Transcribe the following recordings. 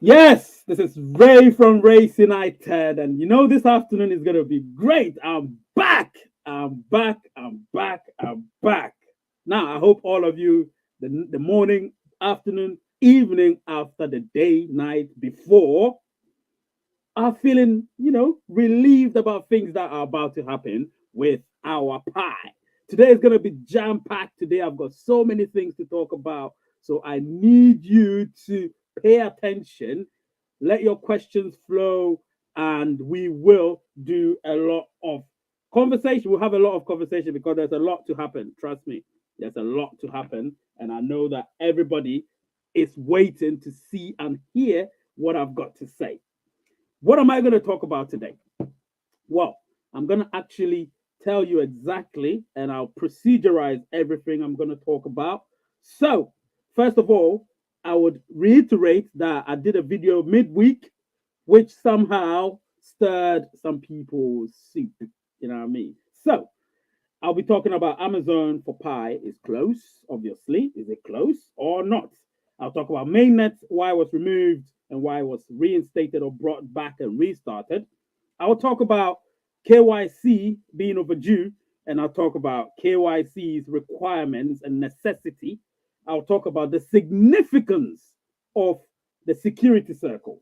Yes, this is Ray from Race United, and this afternoon is going to be great. I'm back. I'm back. I'm back. I'm back. Now, I hope all of you, the morning, afternoon, evening, after the day, night, before, are feeling, relieved about things that are about to happen with our pie. Today is going to be jam packed. Today, I've got so many things to talk about. So, I need you to pay attention, let your questions flow, and we will do a lot of conversation. We'll have a lot of conversation because there's a lot to happen. Trust me, there's a lot to happen. And I know that everybody is waiting to see and hear what I've got to say. What am I going to talk about today? Well, I'm going to actually tell you exactly, and I'll procedurize everything I'm going to talk about. So, first of all, I would reiterate that I did a video midweek, which somehow stirred some people's soup. You know what I mean? So, I'll be talking about Amazon for Pi is close, obviously. Is it close or not? I'll talk about Mainnet, why it was removed and why it was reinstated or brought back and restarted. I'll talk about KYC being overdue, and I'll talk about KYC's requirements and necessity. I'll talk about the significance of the security circle.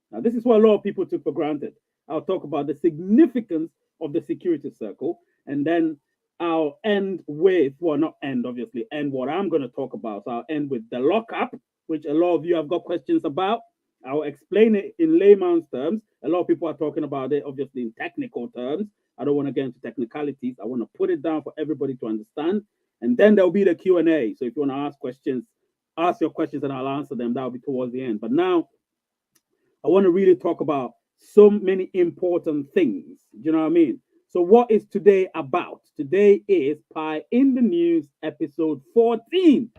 Now, this is what a lot of people took for granted. I'll talk about the significance of the security circle, and then I'll end with, well, not end, obviously, end what I'm going to talk about. So I'll end with the lockup, which a lot of you have got questions about. I'll explain it in layman's terms. A lot of people are talking about it, obviously, in technical terms. I don't want to get into technicalities. I want to put it down for everybody to understand. And then there'll be the Q&A. So if you want to ask questions, ask your questions and I'll answer them. That'll be towards the end. But now I want to really talk about so many important things. Do you know what I mean? So, what is today about? Today is Pie in the News, episode 14.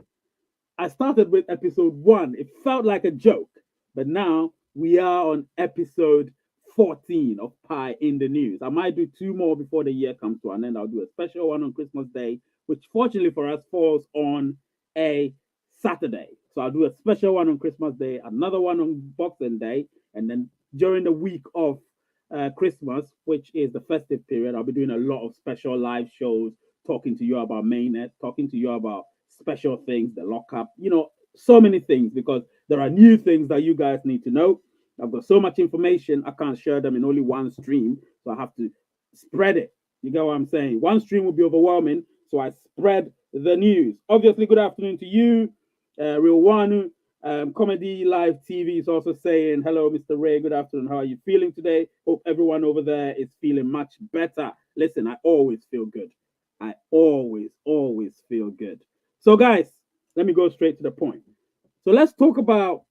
I started with episode 1. It felt like a joke, but now we are on episode 14 of Pie in the News. I might do two more before the year comes to an end. I'll do a special one on Christmas Day, which fortunately for us falls on a Saturday. So I'll do a special one on Christmas Day, another one on Boxing Day, and then during the week of Christmas, which is the festive period, I'll be doing a lot of special live shows, talking to you about Mainnet, talking to you about special things, the lockup, so many things because there are new things that you guys need to know. I've got so much information, I can't share them in only one stream, so I have to spread it. You get what I'm saying? One stream will be overwhelming, so I spread the news. Obviously, good afternoon to you, Real One. Comedy Live TV is also saying, hello, Mr. Ray. Good afternoon. How are you feeling today? Hope everyone over there is feeling much better. Listen, I always feel good. I always feel good. So, guys, let me go straight to the point. So, let's talk about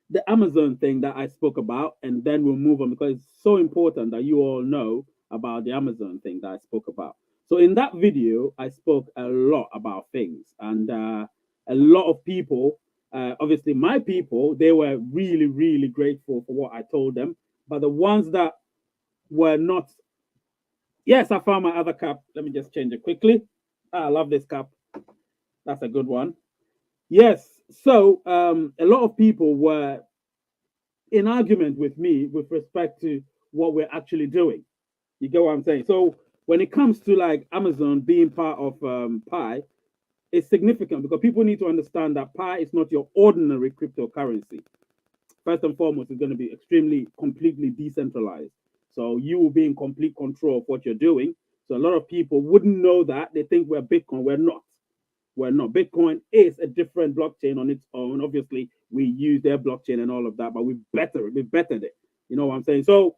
the Amazon thing that I spoke about, and then we'll move on because it's so important that you all know about the Amazon thing that I spoke about. So, in that video, I spoke a lot about things, and a lot of people, obviously my people, they were really, really grateful for what I told them. But the ones that were not, yes, I found my other cap. Let me just change it quickly. I love this cap. That's a good one. Yes. So a lot of people were in argument with me with respect to what we're actually doing. You get what I'm saying? So when it comes to like Amazon being part of Pi, it's significant because people need to understand that Pi is not your ordinary cryptocurrency. First and foremost, it's going to be extremely, completely decentralized. So you will be in complete control of what you're doing. So a lot of people wouldn't know that. They think we're Bitcoin. We're not. We're not. Bitcoin is a different blockchain on its own. Obviously, we use their blockchain and all of that, but we bettered it. You know what I'm saying? So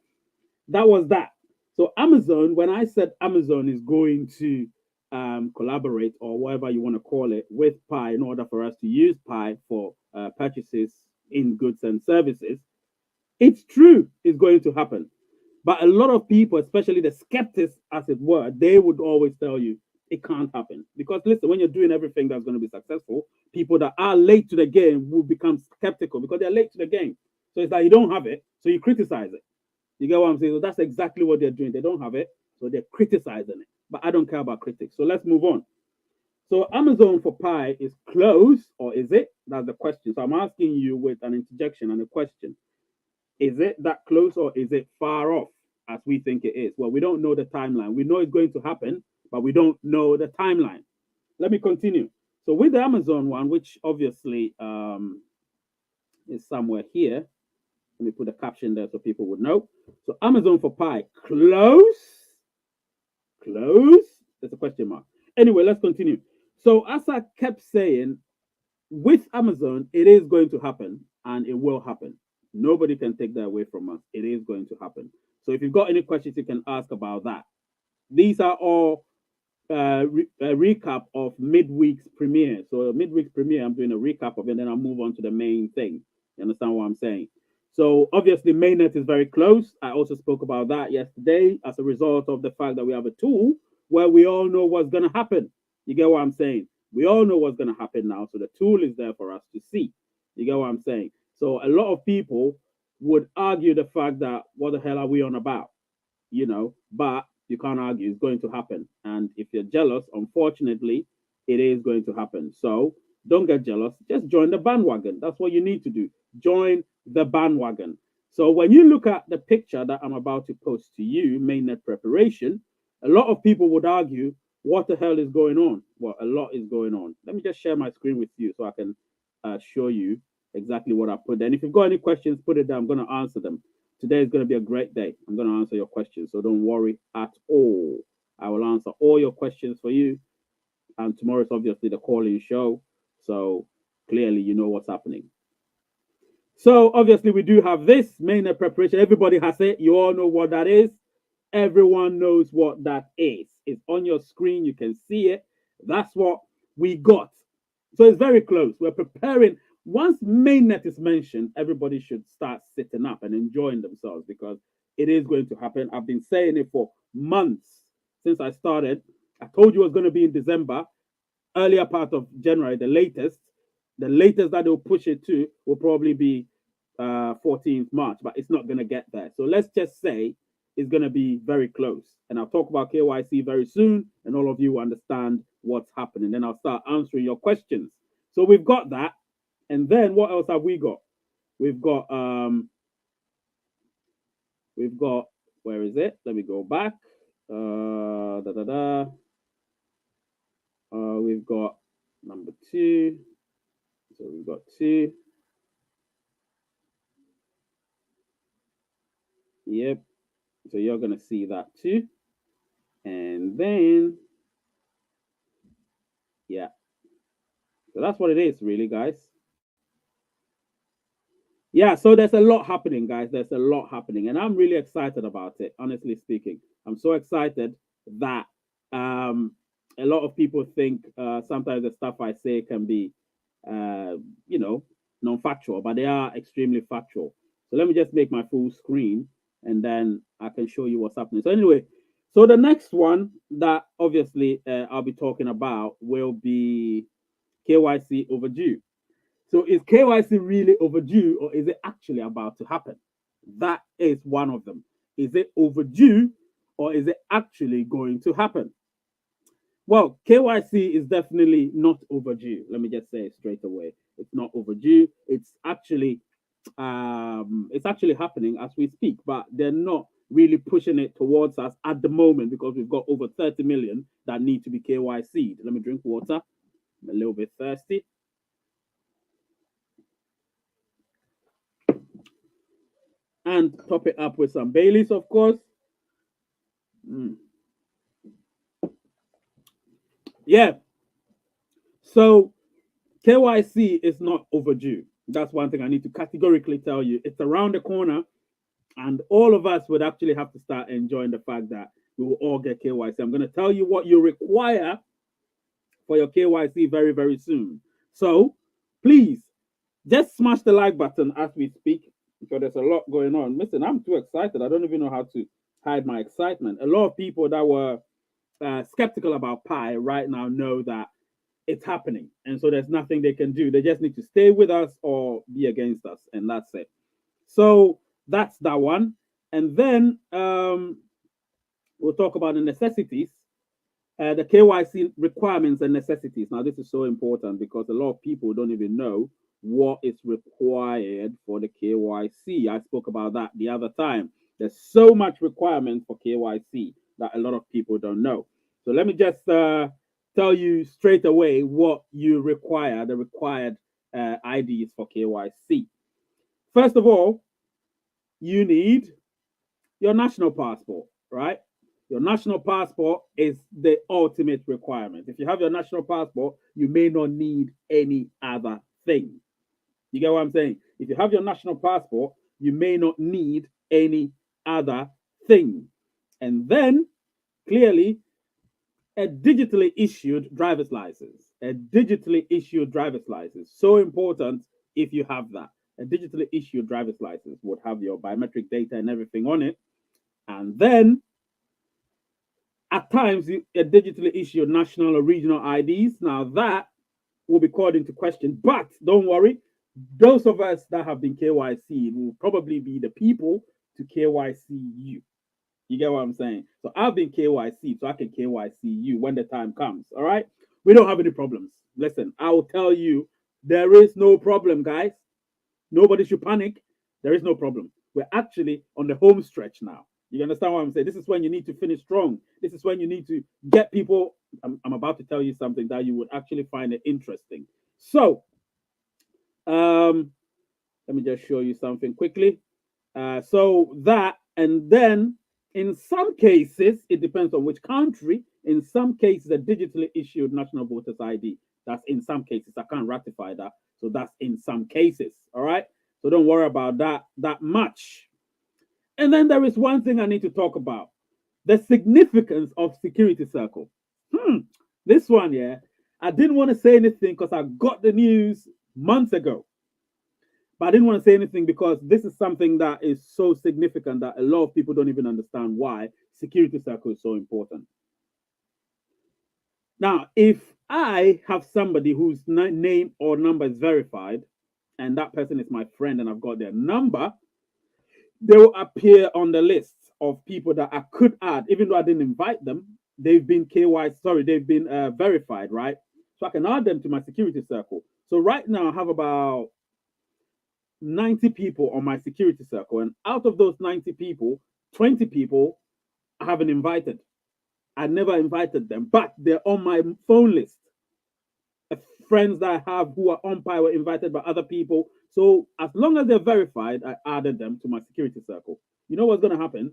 that was that. So Amazon, when I said Amazon is going to collaborate or whatever you want to call it with Pi in order for us to use Pi for purchases in goods and services, it's true, it's going to happen. But a lot of people, especially the skeptics, as it were, they would always tell you it can't happen. Because listen, when you're doing everything that's going to be successful, people that are late to the game will become skeptical because they're late to the game. So it's like you don't have it, so you criticize it. You get what I'm saying? So that's exactly what they're doing. They don't have it, so they're criticizing it. But I don't care about critics. So let's move on. So Amazon for Pi is close, or is it? That's the question. So I'm asking you with an interjection and a question. Is it that close or is it far off as we think it is? Well, we don't know the timeline. We know it's going to happen, but we don't know the timeline. Let me continue. So with the Amazon one, which obviously is somewhere here, let me put a caption there so people would know. So Amazon for Pi, close, close. There's a question mark. Anyway, let's continue. So as I kept saying, with Amazon, it is going to happen and it will happen. Nobody can take that away from us. It is going to happen. So if you've got any questions, you can ask about that. These are all a recap of midweek's premiere. So midweek's premiere, I'm doing a recap of it, and then I'll move on to the main thing. You understand what I'm saying? So obviously, Mainnet is very close. I also spoke about that yesterday as a result of the fact that we have a tool where we all know what's going to happen. You get what I'm saying? We all know what's going to happen now. So the tool is there for us to see. You get what I'm saying? So a lot of people would argue the fact that what the hell are we on about? But you can't argue. It's going to happen. And if you're jealous, unfortunately, it is going to happen. So don't get jealous. Just join the bandwagon. That's what you need to do. Join the bandwagon. So when you look at the picture that I'm about to post to you, mainnet preparation, a lot of people would argue, what the hell is going on? Well, a lot is going on. Let me just share my screen with you so I can show you exactly what I put there. And if you've got any questions, put it there. I'm going to answer them. Today is going to be a great day. I'm going to answer your questions, so don't worry at all. I will answer all your questions for you. And tomorrow is obviously the calling show, so clearly you know what's happening. So obviously we do have this mainnet preparation. Everybody has it. You all know what that is. Everyone knows what that is. It's on your screen. You can see it. That's what we got. So it's very close. We're preparing. Once mainnet is mentioned, everybody should start sitting up and enjoying themselves because it is going to happen. I've been saying it for months since I started. I told you it was going to be in December, earlier part of January, the latest. The latest that they'll push it to will probably be 14th March, but it's not going to get there. So let's just say it's going to be very close. And I'll talk about KYC very soon, and all of you understand what's happening. Then I'll start answering your questions. So we've got that. And then what else have we got? We've got where is it? Let me go back. We've got number 2. So we've got 2. Yep. So you're gonna see that too. And then yeah. So that's what it is, really, guys. Yeah, so there's a lot happening, guys. There's a lot happening, and I'm really excited about it. Honestly speaking, I'm so excited that a lot of people think sometimes the stuff I say can be, you know, non-factual, but they are extremely factual. So let me just make my full screen, and then I can show you what's happening. So anyway, so the next one that obviously I'll be talking about will be KYC overdue. So is KYC really overdue or is it actually about to happen? That is one of them. Is it overdue or is it actually going to happen? Well, KYC is definitely not overdue. Let me just say it straight away. It's not overdue. It's actually happening as we speak, but they're not really pushing it towards us at the moment because we've got over 30 million that need to be KYC'd. Let me drink water. I'm a little bit thirsty. And top it up with some Baileys, of course. Mm. Yeah. So KYC is not overdue. That's one thing I need to categorically tell you. It's around the corner, and all of us would actually have to start enjoying the fact that we will all get KYC. I'm going to tell you what you require for your KYC very, very soon. So please just smash the like button as we speak because there's a lot going on. Listen, I'm too excited. I don't even know how to hide my excitement. A lot of people that were skeptical about Pi right now know that it's happening. And so there's nothing they can do. They just need to stay with us or be against us. And that's it. So that's that one. And then we'll talk about the necessities. The KYC requirements and necessities. Now, this is so important because a lot of people don't even know what is required for the KYC. I spoke about that the other time. There's so much requirement for KYC that a lot of people don't know. So let me just tell you straight away what you require, the required IDs for KYC. First of all, you need your national passport, right? Your national passport is the ultimate requirement. If you have your national passport, you may not need any other thing. You get what I'm saying? If you have your national passport, you may not need any other thing. And then, clearly, a digitally issued driver's license. A digitally issued driver's license. So important if you have that. A digitally issued driver's license would have your biometric data and everything on it. And then at times, a digitally issued national or regional IDs. Now that will be called into question, but don't worry. Those of us that have been KYC will probably be the people to KYC you. You get what I'm saying? So I've been KYC, so I can KYC you when the time comes. All right? We don't have any problems. Listen, I will tell you, there is no problem, guys. Nobody should panic. There is no problem. We're actually on the home stretch now. You understand what I'm saying? This is when you need to finish strong. This is when you need to get people. I'm about to tell you something that you would actually find it interesting. So, let me just show you something quickly. So that, and then in some cases, it depends on which country. In some cases, a digitally issued national voters ID. That's in some cases. I can't ratify that. So that's in some cases. All right. So don't worry about that much. And then there is one thing I need to talk about: the significance of security circle. This one, yeah, I didn't want to say anything because I got the news months ago. But I didn't want to say anything because this is something that is so significant that a lot of people don't even understand why security circle is so important. Now, if I have somebody whose name or number is verified, and that person is my friend and I've got their number, they will appear on the list of people that I could add, even though I didn't invite them. They've been they've been verified, right? So I can add them to my security circle. So right now I have about 90 people on my security circle, and out of those 90 people, 20 people I haven't invited. I never invited them, but they're on my phone list. Friends that I have who are on Pi were invited by other people. So as long as they're verified, I added them to my security circle. You know what's going to happen?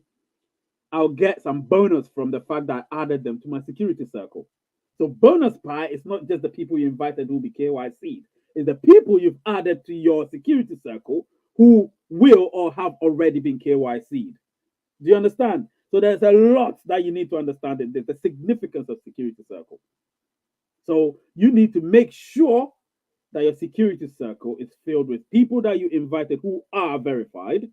I'll get some bonus from the fact that I added them to my security circle. So bonus Pi is not just the people you invited who will be KYC'd. It's the people you've added to your security circle who will or have already been KYC'd. Do you understand? So there's a lot that you need to understand in this, the significance of security circle. So you need to make sure that your security circle is filled with people that you invited who are verified,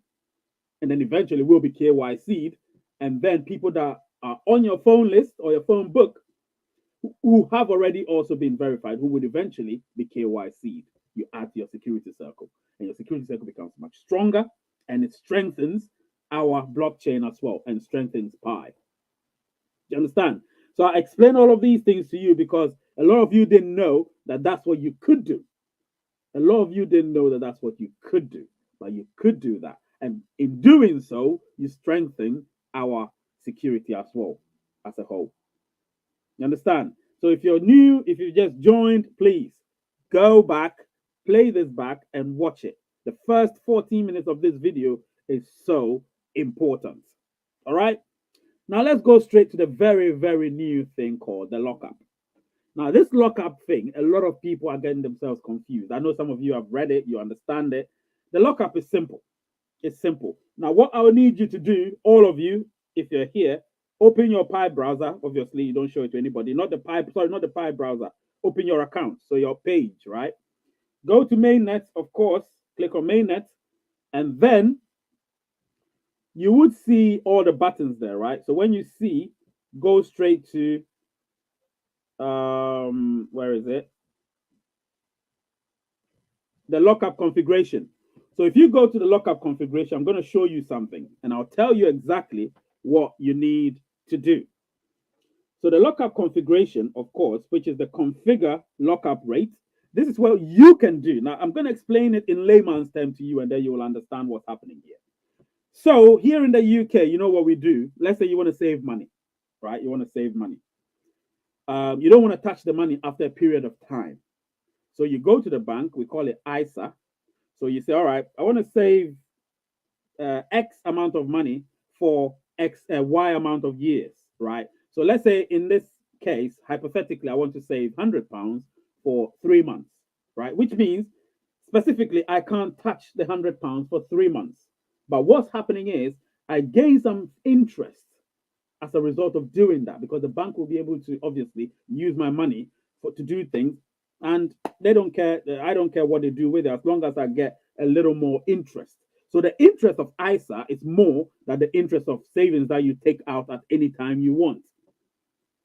and then eventually will be KYC'd, and then people that are on your phone list or your phone book who have already also been verified, who would eventually be KYC'd. You add to your security circle, and your security circle becomes much stronger, and it strengthens our blockchain as well and strengthens Pi. Do you understand? So I explain all of these things to you because a lot of you didn't know that that's what you could do. A lot of you didn't know that that's what you could do, but you could do that. And in doing so, you strengthen our security as well, as a whole. You understand? So if you're new, if you just joined, please go back, play this back, and watch it. The first 14 minutes of this video is so important. All right? Now let's go straight to the very, very new thing called the lockup. Now, this lockup thing, a lot of people are getting themselves confused. I know some of you have read it, you understand it. The lockup is simple. It's simple. Now, what I will need you to do, all of you, if you're here, open your Pi browser. Obviously, you don't show it to anybody. Not the Pi browser. Open your account, so your page, right? Go to Mainnet, of course. Click on Mainnet, and then you would see all the buttons there, right? So when you see, go straight to where is it? The lockup configuration. So if you go to the lockup configuration, I'm going to show you something, and I'll tell you exactly what you need to do. So the lockup configuration, of course, which is the configure lockup rate, this is what you can do. Now, I'm going to explain it in layman's terms to you, and then you will understand what's happening here. So here in the UK, you know what we do? Let's say you want to save money, right? You want to save money. You don't want to touch the money after a period of time. So you go to the bank, we call it ISA. So you say, all right, I want to save X amount of money for Y amount of years, right? So let's say in this case, hypothetically, I want to save £100 for 3 months, right? Which means specifically, I can't touch the £100 for 3 months. But what's happening is I gain some interest as a result of doing that, because the bank will be able to obviously use my money to do things, and they don't care. I don't care what they do with it, as long as I get a little more interest. So the interest of ISA is more than the interest of savings that you take out at any time you want.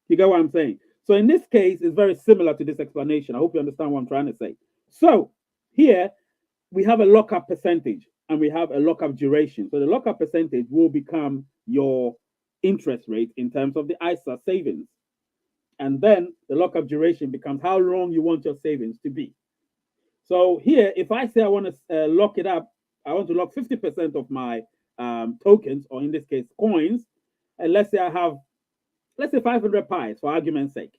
You get what I'm saying? So in this case, it's very similar to this explanation. I hope you understand what I'm trying to say. So here we have a lockup percentage and we have a lockup duration. So the lockup percentage will become your interest rate in terms of the ISA savings. And then the lockup duration becomes how long you want your savings to be. So here, if I say I want to lock it up, I want to lock 50% of my tokens, or in this case, coins, and let's say I have, let's say 500 pies for argument's sake.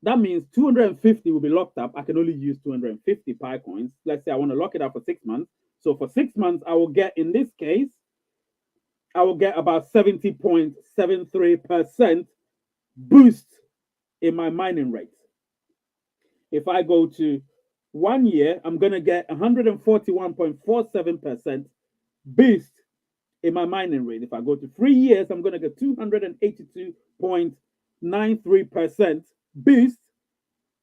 That means 250 will be locked up. I can only use 250 Pi coins. Let's say I want to lock it up for 6 months. So for 6 months, I will get, in this case, I will get about 70.73% boost in my mining rate. If I go to 1 year, I'm going to get 141.47% boost in my mining rate. If I go to 3 years, I'm going to get 282.93% boost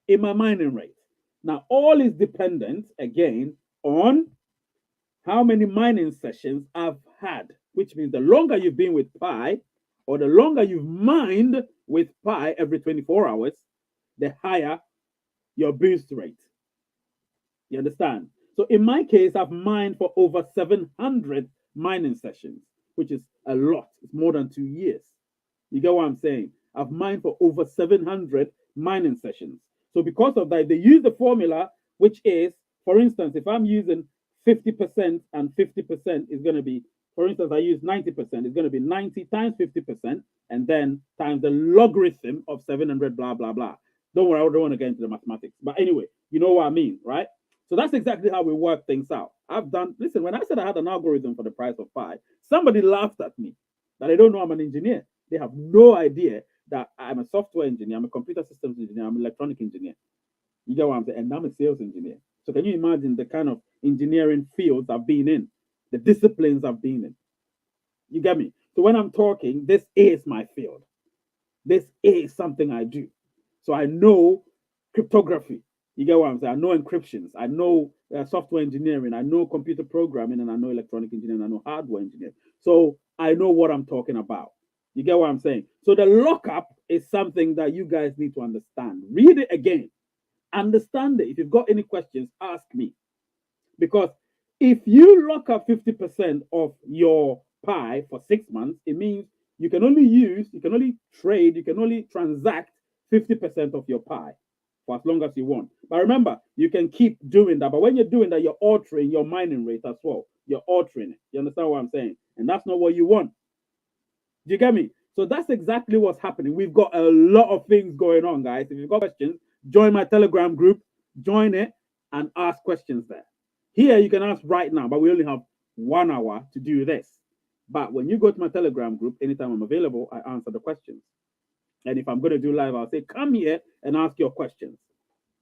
in my mining rate. Now, all is dependent, again, on how many mining sessions I've had, which means the longer you've been with Pi, or the longer you've mined with Pi every 24 hours, the higher your boost rate. You understand? So in my case, I've mined for over 700 mining sessions, which is a lot. It's more than 2 years. You get what I'm saying? I've mined for over 700 mining sessions. So because of that, they use the formula, which is, for instance, if I'm using 50% and 50% is going to be, for instance, I use 90%, it's going to be 90 times 50%, and then times the logarithm of 700, blah, blah, blah. Don't worry, I don't want to get into the mathematics. But anyway, you know what I mean, right? So that's exactly how we work things out. Listen, when I said I had an algorithm for the price of Pi, somebody laughed at me that they don't know I'm an engineer. They have no idea that I'm a software engineer, I'm a computer systems engineer, I'm an electronic engineer. You get what I'm saying? And I'm a sales engineer. So can you imagine the kind of engineering fields I've been in, the disciplines I've been in? You get me? So when I'm talking, this is my field. This is something I do. So I know cryptography. You get what I'm saying? I know encryptions. I know software engineering. I know computer programming, and I know electronic engineering. I know hardware engineering. So I know what I'm talking about. You get what I'm saying? So the lockup is something that you guys need to understand. Read it again. Understand it. If you've got any questions, ask me. Because if you lock up 50% of your Pi for 6 months, it means you can only trade, you can only transact 50% of your Pi for as long as you want. But remember, you can keep doing that. But when you're doing that, you're altering your mining rate as well. You're altering it. You understand what I'm saying? And that's not what you want. Do you get me? So that's exactly what's happening. We've got a lot of things going on, guys. If you've got questions, join my Telegram group, join it, and ask questions there. Here, you can ask right now, but we only have 1 hour to do this. But when you go to my Telegram group, anytime I'm available, I answer the questions. And if I'm going to do live, I'll say, come here and ask your questions.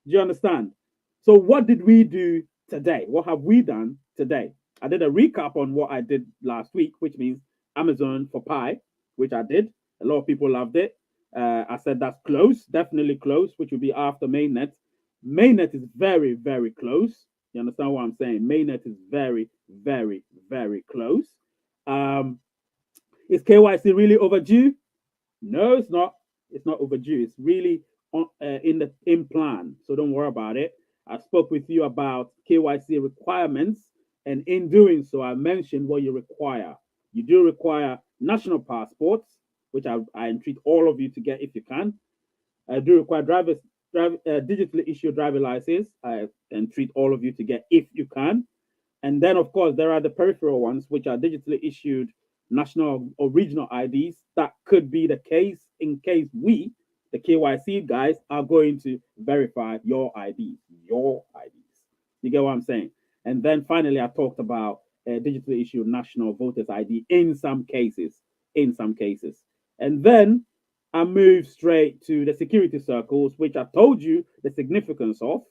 Do you understand? So what did we do today? What have we done today? I did a recap on what I did last week, which means Amazon for Pi, which I did. A lot of people loved it. I said that's close, definitely close, which will be after Mainnet. Mainnet is very, very close. You understand what I'm saying? Mainnet is very, very, very close. Is KYC really overdue? No, it's not. It's not overdue. It's really in plan. So don't worry about it. I spoke with you about KYC requirements, and in doing so, I mentioned what you require. You do require national passports, which I entreat all of you to get if you can. I do require digitally issued driver license. I entreat all of you to get if you can. And then, of course, there are the peripheral ones, which are digitally issued national or regional IDs. That could be the case in case we, the KYC guys, are going to verify your IDs. Your IDs. You get what I'm saying? And then finally, I talked about digitally issued national voters ID in some cases. In some cases. And then I moved straight to the security circles, which I told you the significance of.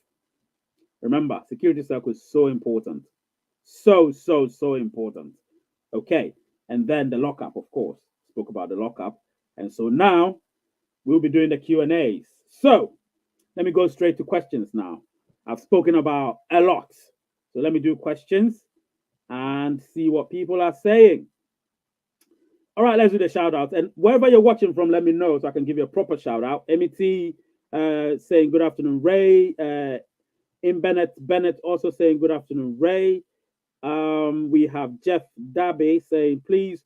Remember, security circle is so important. So important. Okay. And then the lockup, of course. Spoke about the lockup. And so now we'll be doing the Q&As. So let me go straight to questions now. I've spoken about a lot. So let me do questions and see what people are saying. All right, let's do the shout outs. And wherever you're watching from, let me know so I can give you a proper shout out. MET saying good afternoon, Ray. In Bennett also saying good afternoon, Ray. We have Jeff Dabe saying, please,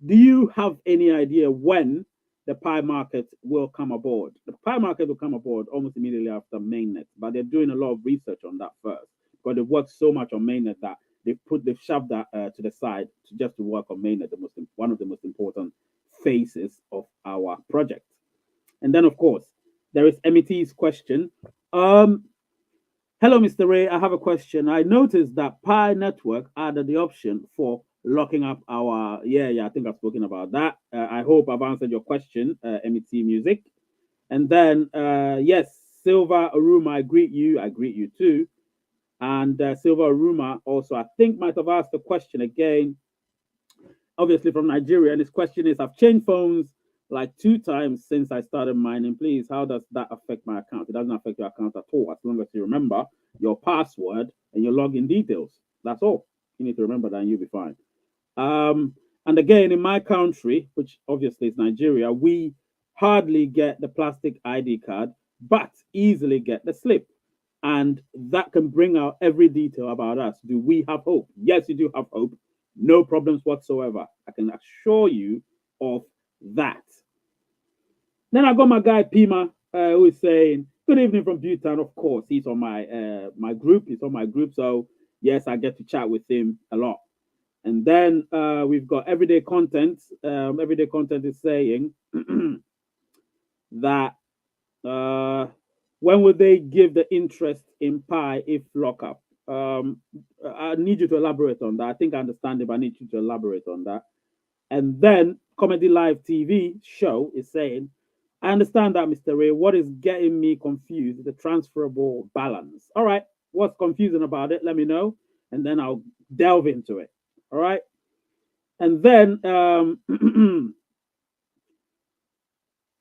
do you have any idea when the Pi market will come aboard? The Pi market will come aboard almost immediately after Mainnet, but they're doing a lot of research on that first because they've worked so much on Mainnet that they've shoved that to the side to work on Mainnet, one of the most important phases of our project. And then, of course, there is MET's question. Hello, Mr. Ray. I have a question. I noticed that Pi Network added the option for locking up our. Yeah. I think I've spoken about that. I hope I've answered your question, MET Music. And then, yes, Silva Aruma, I greet you. I greet you too. And Silva Aruma also, I think, might have asked the question again, obviously from Nigeria. And his question is, I've changed phones like 2 times since I started mining. Please, how does that affect my account? It doesn't affect your account at all, as long as you remember your password and your login details. That's all. You need to remember that and you'll be fine. And again, in my country, which obviously is Nigeria, we hardly get the plastic ID card, but easily get the slip. And that can bring out every detail about us. Do we have hope? Yes, you do have hope. No problems whatsoever. I can assure you of that. Then I got my guy Pima, who is saying, good evening from Bhutan. Of course, he's on my group. He's on my group. So, yes, I get to chat with him a lot. And then we've got Everyday Content. Everyday Content is saying that when will they give the interest in Pi if lockup? I need you to elaborate on that. I think I understand it, but I need you to elaborate on that. And then Comedy Live TV show is saying, I understand that, Mr. Ray. What is getting me confused is the transferable balance. All right. What's confusing about it? Let me know. And then I'll delve into it. All right. And then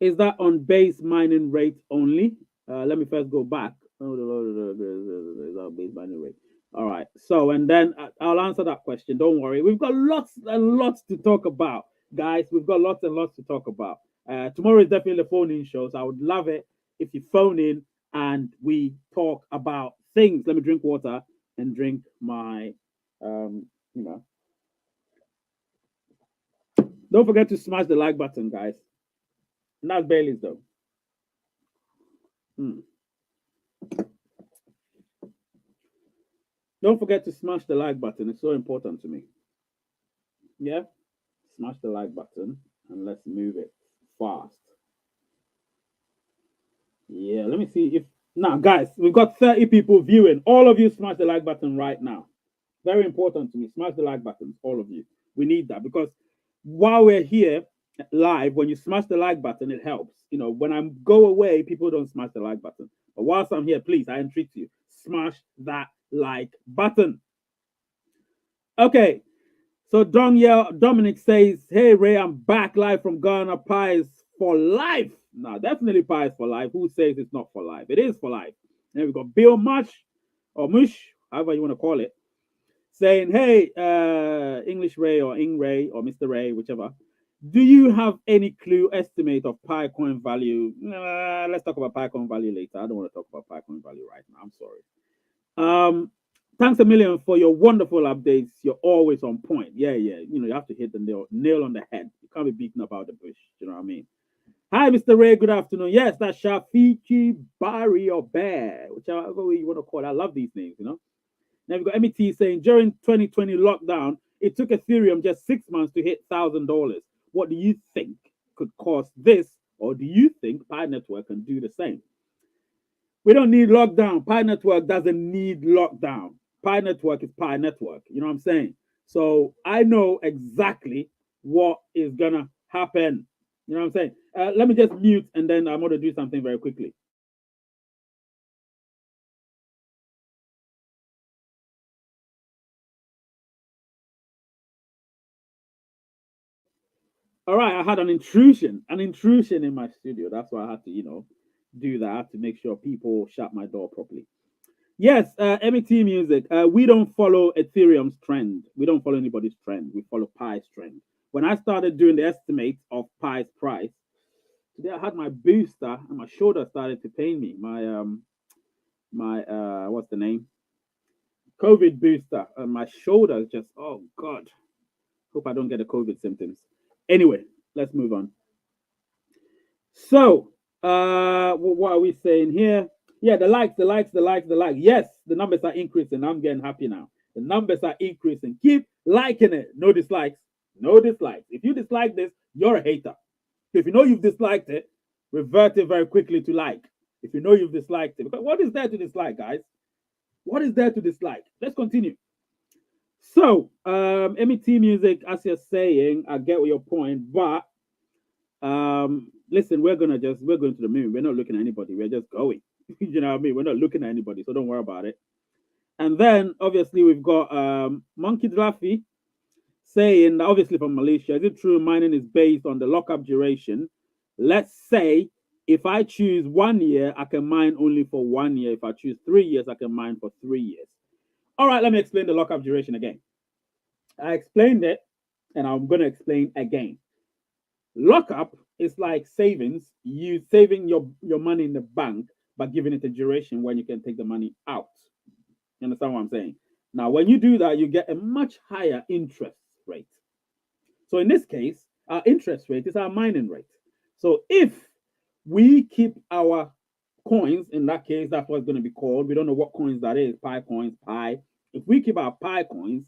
is that on base mining rate only? Let me first go back. Is that base mining rate? All right. So, and then I'll answer that question. Don't worry. We've got lots and lots to talk about, guys. We've got lots and lots to talk about. Tomorrow is definitely a phone-in show, so I would love it if you phone in and we talk about things. Let me drink water and drink my, Don't forget to smash the like button, guys. And that's Bailey's, though. Don't forget to smash the like button. It's so important to me. Yeah? Smash the like button and let's move it fast. Yeah, let me see if now, guys, we've got 30 people viewing. All of you smash the like button right now. Very important to me. Smash the like button, all of you. We need that because while we're here live, when you smash the like button, it helps. You know, when I go away, people don't smash the like button. But whilst I'm here, please, I entreat you, smash that like button. Okay. So Dominic says, hey, Ray, I'm back live from Ghana. Pi is for life. No, definitely Pi is for life. Who says it's not for life? It is for life. Then we've got Bill Mush, or Mush, however you want to call it, saying, hey, English Ray or Ing Ray or Mr. Ray, whichever. Do you have any clue estimate of Pi coin value? Let's talk about Pi coin value later. I don't want to talk about Pi coin value right now. I'm sorry. Thanks a million for your wonderful updates. You're always on point. Yeah, yeah. You have to hit the nail on the head. You can't be beaten about the bush. You know what I mean? Hi, Mr. Ray. Good afternoon. Yes, that's Shafiki Barry or Bear, whichever way you want to call it. I love these names. Now we've got MET saying during 2020 lockdown, it took Ethereum just 6 months to hit $1,000. What do you think could cause this, or do you think Pi Network can do the same? We don't need lockdown. Pi Network doesn't need lockdown. Pi Network is Pi Network. You know what I'm saying? So I know exactly what is gonna happen. You know what I'm saying? Let me just mute and then I'm gonna do something very quickly. All right, I had an intrusion in my studio. That's why I had to, do that to make sure people shut my door properly. Yes, MET Music. We don't follow Ethereum's trend. We don't follow anybody's trend. We follow Pi's trend. When I started doing the estimate of Pi's price, today I had my booster and my shoulder started to pain me. My what's the name? COVID booster and my shoulder is just, oh God. Hope I don't get the COVID symptoms. Anyway, let's move on. So, what are we saying here? Yeah, the likes, the likes, the likes, the likes. Yes, the numbers are increasing. I'm getting happy now. The numbers are increasing. Keep liking it. No dislikes. No dislikes. If you dislike this, you're a hater. If you know you've disliked it, revert it very quickly to like. If you know you've disliked it. Because what is there to dislike, guys? What is there to dislike? Let's continue. So, MET Music, as you're saying, I get your point, but listen, we're going to the moon. We're not looking at anybody. We're just going. You know what I mean? We're not looking at anybody, so don't worry about it. And then obviously we've got Monkey Dlaffy saying, obviously from Malaysia, is it true mining is based on the lockup duration? Let's say if I choose 1 year, I can mine only for 1 year. If I choose 3 years, I can mine for 3 years. All right, let me explain the lockup duration again. I explained it, and I'm going to explain again. Lockup is like savings. You saving your money in the bank, but giving it a duration when you can take the money out. You understand what I'm saying? Now, when you do that, you get a much higher interest rate. So in this case, our interest rate is our mining rate. So if we keep our coins, in that case, that's what it's going to be called. We don't know what coins that is, Pi coins, Pi. If we keep our Pi coins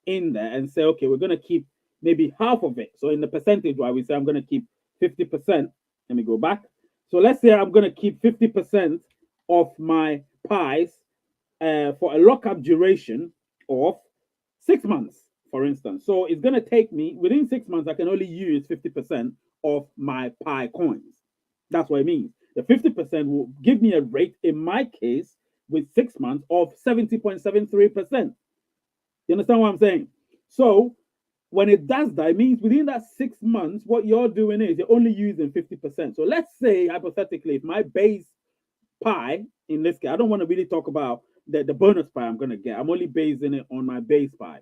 in there and say, okay, we're going to keep maybe half of it. So in the percentage why we say I'm going to keep 50%. Let me go back. So let's say I'm going to keep 50% of my pies for a lockup duration of 6 months, for instance. So it's going to take me within 6 months, I can only use 50% of my pie coins. That's what it means. The 50% will give me a rate, in my case, with 6 months of 70.73%. You understand what I'm saying? So when it does that, it means within that 6 months, what you're doing is you're only using 50%. So let's say, hypothetically, if my base pie, in this case, I don't want to really talk about the bonus pie I'm going to get. I'm only basing it on my base pie.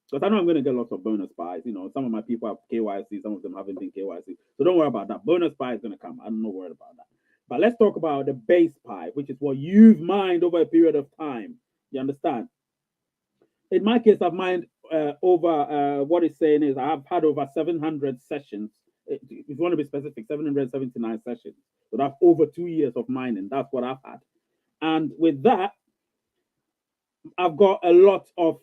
Because I know I'm going to get lots of bonus pies. Some of my people have KYC, some of them haven't been KYC. So don't worry about that. Bonus pie is going to come. I'm not worried about that. But let's talk about the base pie, which is what you've mined over a period of time. You understand? In my case, I've mined over what it's saying is I've had over 700 sessions. If you want to be specific, 779 sessions. So that's over 2 years of mining. That's what I've had. And with that, I've got a lot of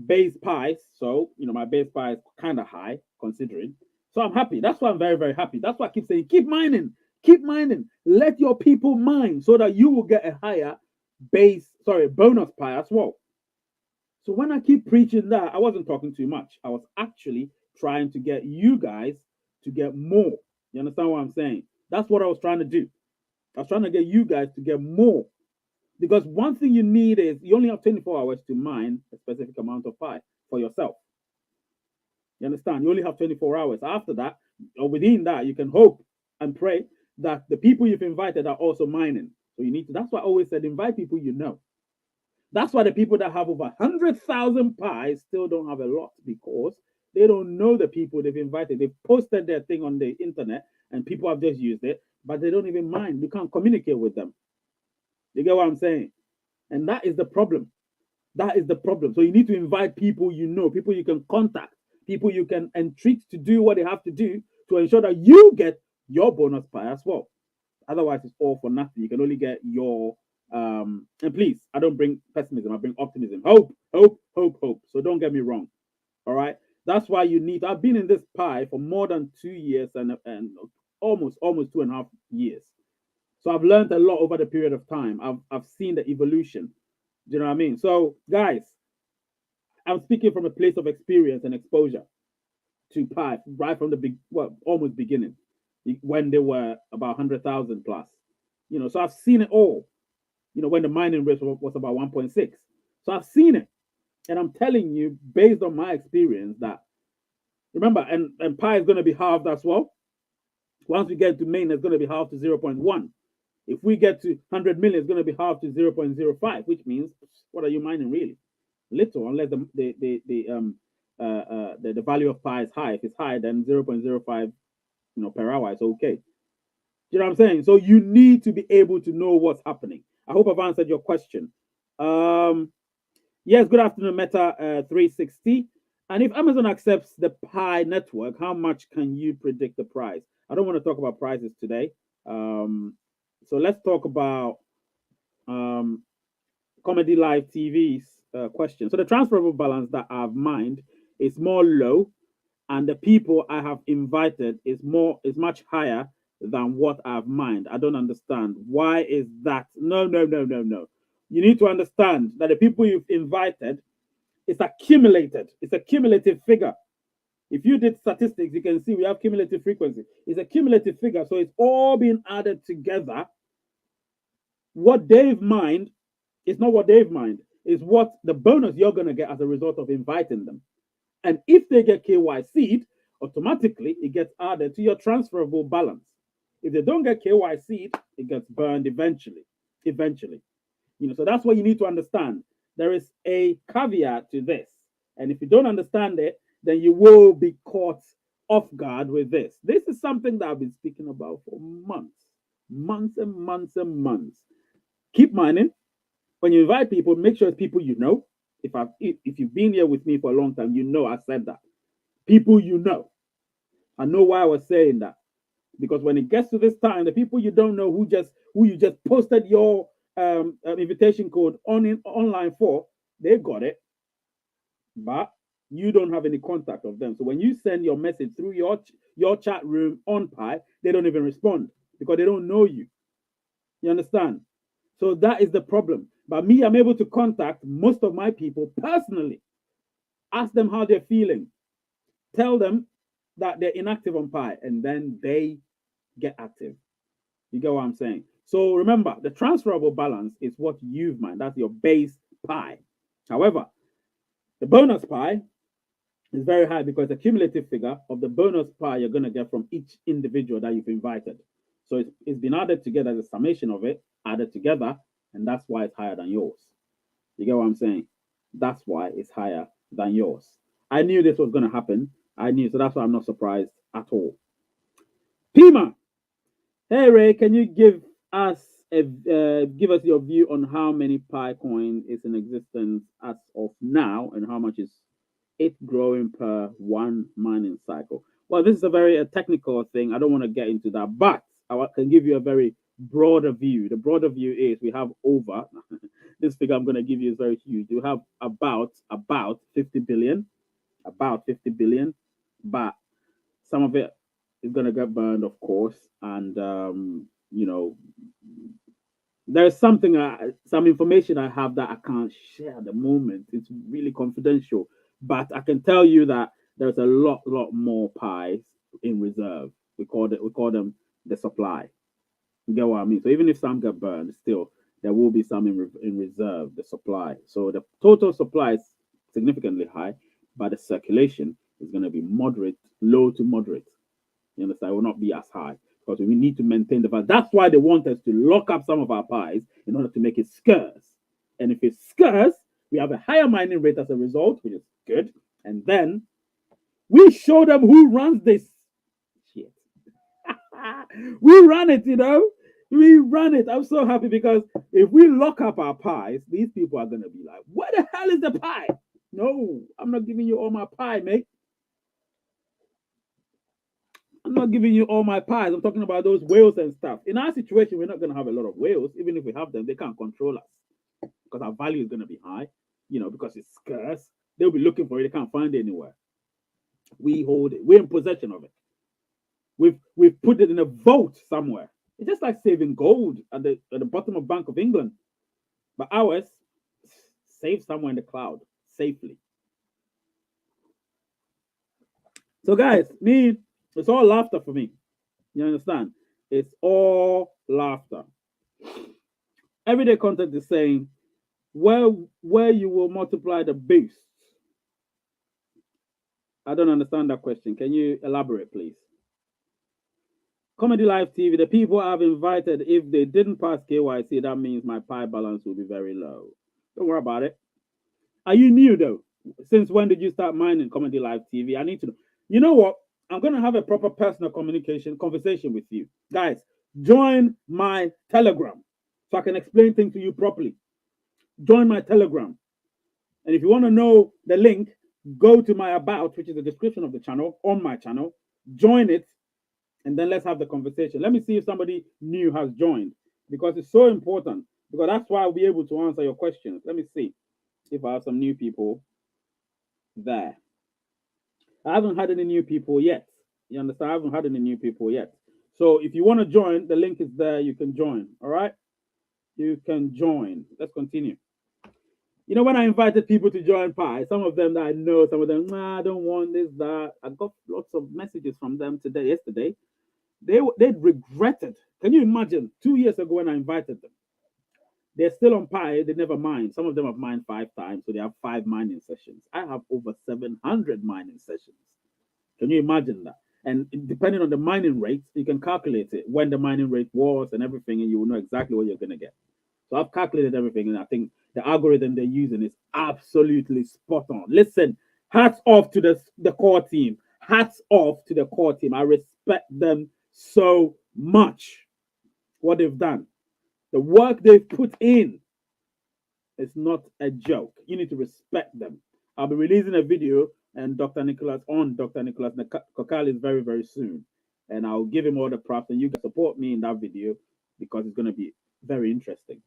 base pies. So, my base pie is kind of high considering. So I'm happy. That's why I'm very, very happy. That's why I keep saying, keep mining, keep mining. Let your people mine so that you will get a higher bonus pie as well. So when I keep preaching that, I wasn't talking too much. I was actually trying to get you guys to get more. You understand what I'm saying? That's what I was trying to do. I was trying to get you guys to get more. Because one thing you need is you only have 24 hours to mine a specific amount of pie for yourself. You understand? You only have 24 hours. After that, or within that, you can hope and pray that the people you've invited are also mining. So you need to, that's why I always said, invite people you know. That's why the people that have over 100,000 pies still don't have a lot, because they don't know the people they've invited. They've posted their thing on the internet and people have just used it, but they don't even mind. You can't communicate with them. You get what I'm saying? And that is the problem. That is the problem. So you need to invite people you know, people you can contact, people you can entreat to do what they have to do to ensure that you get your bonus pie as well. Otherwise, it's all for nothing. You can only get your and please, I don't bring pessimism, I bring optimism. Hope, hope, hope, hope. So don't get me wrong. All right. That's why you need. I've been in this pie for more than 2 years and almost 2.5 years. So I've learned a lot over the period of time. I've seen the evolution. Do you know what I mean? So guys, I'm speaking from a place of experience and exposure to pie right from the big, well, almost beginning when they were about 100,000 plus. So I've seen it all. When the mining rate was about 1.6. So I've seen it. And I'm telling you, based on my experience, that remember, and pi is going to be halved as well. Once we get to main, it's going to be halved to 0.1. If we get to 100 million, it's going to be halved to 0.05, which means, what are you mining really? Little, unless the value of pi is high. If it's high, then 0.05 per hour is okay. You know what I'm saying? So you need to be able to know what's happening. I hope I've answered your question. Yes, good afternoon, Meta 360. And if Amazon accepts the Pi network, how much can you predict the price? I don't want to talk about prices today. So let's talk about Comedy Live TV's question. So the transferable balance that I've mined is more low, and the people I have invited is much higher than what I've mined. I don't understand. Why is that? No. You need to understand that the people you've invited is accumulated. It's a cumulative figure. If you did statistics, you can see we have cumulative frequency. It's a cumulative figure, so it's all being added together. What they've mined is not what they've mined. It's what the bonus you're going to get as a result of inviting them. And if they get KYC'd, automatically it gets added to your transferable balance. If they don't get KYC'd, it gets burned eventually. So that's what you need to understand. There is a caveat to this. And if you don't understand it, then you will be caught off guard with this. This is something that I've been speaking about for months and months. Keep mining. When you invite people, make sure it's people you know. If you've been here with me for a long time, you know I said that. People you know. I know why I was saying that. Because when it gets to this time, the people you don't know who you just posted your invitation code online for, they got it. But you don't have any contact of them. So when you send your message through your chat room on Pi, they don't even respond because they don't know you. You understand? So that is the problem. But me, I'm able to contact most of my people personally, ask them how they're feeling, tell them that they're inactive on Pi, and then they get active. You get what I'm saying? So remember, the transferable balance is what you've mined. That's your base Pi. However, the bonus Pi is very high because the cumulative figure of the bonus Pi you're going to get from each individual that you've invited. So it's been added together as a summation of it, added together, and that's why it's higher than yours. You get what I'm saying? That's why it's higher than yours. I knew this was going to happen. So that's why I'm not surprised at all. Pima, hey Ray, can you give us your view on how many Pi coin is in existence as of now, and how much is it growing per one mining cycle? Well, this is a very technical thing. I don't want to get into that, but I can give you a very broader view. The broader view is we have over this figure I'm going to give you is very huge. You have about 50 billion, but some of it is going to get burned, of course, and there's some information I have that I can't share at the moment. It's really confidential, but I can tell you that there's a lot more pies in reserve. We call them the supply. You get what I mean? So even if some get burned, still there will be some in reserve, the supply. So the total supply is significantly high, but the circulation is going to be moderate, low to moderate. You understand? It will not be as high because we need to maintain the value. That's why they want us to lock up some of our pies in order to make it scarce. And if it's scarce, we have a higher mining rate as a result, which is good. And then we show them who runs this shit. We run it, We run it. I'm so happy because if we lock up our pies, these people are gonna be like, "What the hell is the pie?" No, I'm not giving you all my pie, mate. I'm not giving you all my pies. I'm talking about those whales and stuff. In our situation, we're not gonna have a lot of whales. Even if we have them, they can't control us because our value is gonna be high. Because it's scarce. They'll be looking for it. They can't find it anywhere. We hold it. We're in possession of it. We've put it in a vault somewhere. It's just like saving gold at the bottom of Bank of England. But ours, saved somewhere in the cloud safely. So, guys, it's all laughter for me. You understand? It's all laughter. Everyday content is saying where you will multiply the beasts. I don't understand that question. Can you elaborate, please? Comedy Live TV, the people I've invited, if they didn't pass KYC, that means my pie balance will be very low. Don't worry about it. Are you new though? Since when did you start mining Comedy Live TV? I need to know. You know what? I'm gonna have a proper personal conversation with you. Guys, join my Telegram so I can explain things to you properly. Join my Telegram. And if you want to know the link, go to my about, which is the description of the channel, on my channel, join it, and then let's have the conversation. Let me see if somebody new has joined because it's so important. Because that's why I'll be able to answer your questions. Let me see if I have some new people there. I haven't had any new people yet. You understand? I haven't had any new people yet. So if you want to join, the link is there. You can join. All right? You can join. Let's continue. When I invited people to join Pi, some of them that I know, some of them, nah, I don't want this, that. I got lots of messages from them yesterday. They regretted. Can you imagine? 2 years ago when I invited them, they're still on Pi. They never mined. Some of them have mined 5 times, so they have 5 mining sessions. I have over 700 mining sessions. Can you imagine that? And depending on the mining rate, you can calculate it when the mining rate was and everything, and you will know exactly what you're going to get. So I've calculated everything, and I think the algorithm they're using is absolutely spot on. Listen, hats off to the core team. Hats off to the core team. I respect them so much. What they've done, the work they've put in, is not a joke. You need to respect them. I'll be releasing a video and Dr. Nicholas Kokali very, very soon. And I'll give him all the props, and you can support me in that video because it's going to be very interesting.